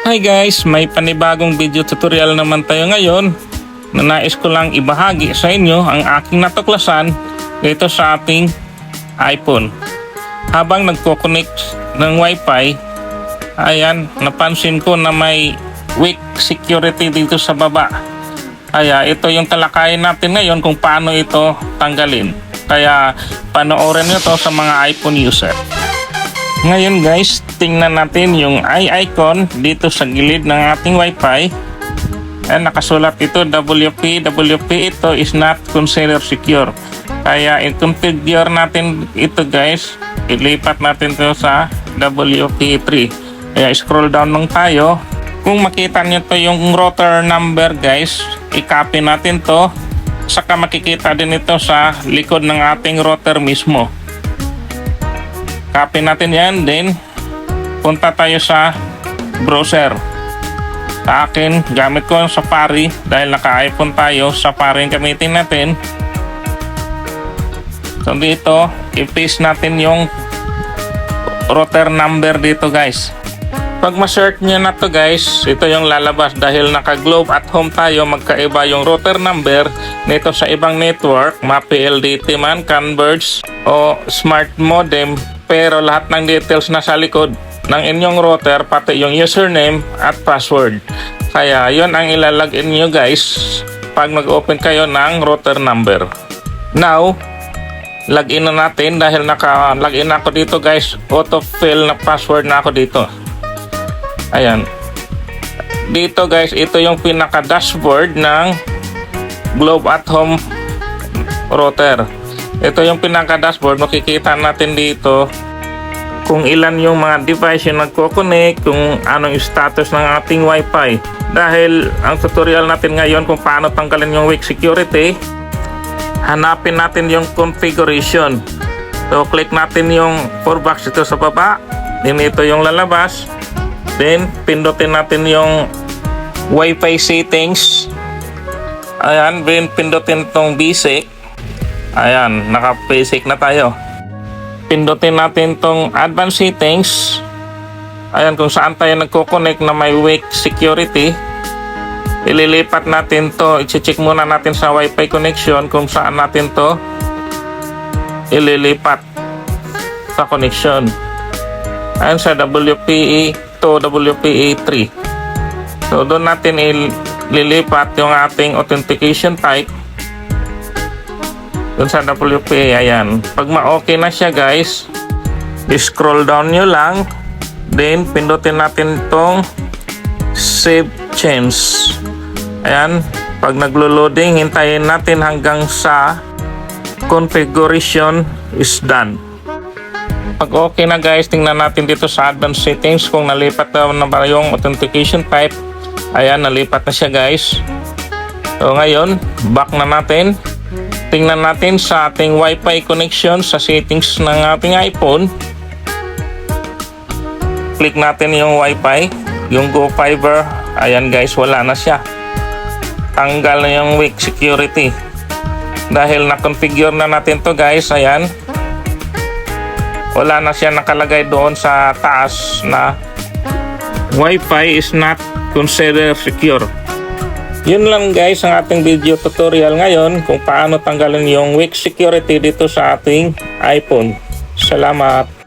Hi guys, may panibagong video tutorial naman tayo ngayon na nais ko lang ibahagi sa inyo ang aking natuklasan dito sa ating iPhone. Habang nagko-connect ng Wi-Fi, ayan, napansin ko na may weak security dito sa baba. Kaya ito yung talakayin natin ngayon kung paano ito tanggalin. Kaya panoorin nyo to sa mga iPhone user. Ngayon guys, tingnan natin yung eye icon dito sa gilid ng ating Wi-Fi. Ayan, nakasulat ito WP ito is not considered secure. Kaya i-configure natin ito guys. Ilipat natin ito sa WP3. Kaya scroll down lang tayo. Kung makita nyo to yung router number guys, i-copy natin to. Saka makikita din ito sa likod ng ating router mismo. Copy natin yan, then punta tayo sa browser. Sa akin, gamit ko Safari dahil naka-iPhone tayo, Safari yung gamitin natin. So dito, i-paste natin yung router number dito guys. Pag ma-search nyo na to guys, ito yung lalabas dahil naka-Globe at Home tayo, magkaiba yung router number nito sa ibang network, MAP-LDT man, Converge o Smart Modem. Pero lahat ng details na sa likod ng inyong router, pati yung username at password. Kaya yon ang ilalagin nyo guys pag mag-open kayo ng router number. Now, login na natin dahil naka-login ako dito guys. Autofill na password na ako dito. Ayan. Dito guys, ito yung pinaka-dashboard ng Globe at Home router. Ito yung pinaka-dashboard. Makikita natin dito kung ilan yung mga device yung nagko-connect, kung anong status ng ating Wi-Fi. Dahil ang tutorial natin ngayon kung paano tanggalin yung weak security, hanapin natin yung configuration. So click natin yung 4 box dito sa baba, then ito yung lalabas, then pindutin natin yung Wi-Fi settings. Ayan, then pindutin itong basic. Ayan, naka-basic na tayo. Pindutin natin tong advanced settings. Ayan, kung saan tayo nagko-connect na may weak security. Ililipat natin to. I-check muna natin sa Wi-Fi connection kung saan natin to ililipat sa connection. Ayan, sa WPE to WPE3. So, doon natin ililipat yung ating authentication type. Doon sa WPA, ayan. Pag ma-okay na siya guys, scroll down nyo lang, then pindutin natin itong save change. Ayan, pag naglo-loading, hintayin natin hanggang sa configuration is done. Pag okay na guys, tingnan natin dito sa advanced settings kung nalipat na ba yung authentication type. Ayan, nalipat na siya guys. So ngayon, back na natin. Tingnan natin sa ating Wi-Fi connection sa settings ng ating iPhone. Click natin yung Wi-Fi, yung Go Fiber. Ayan guys, wala na siya. Tanggal na yung weak security. Dahil na-configure na natin to guys, ayan. Wala na siya nakalagay doon sa taas na Wi-Fi is not considered secure. Yun lang guys ang ating video tutorial ngayon kung paano tanggalin yung weak security dito sa ating iPhone. Salamat!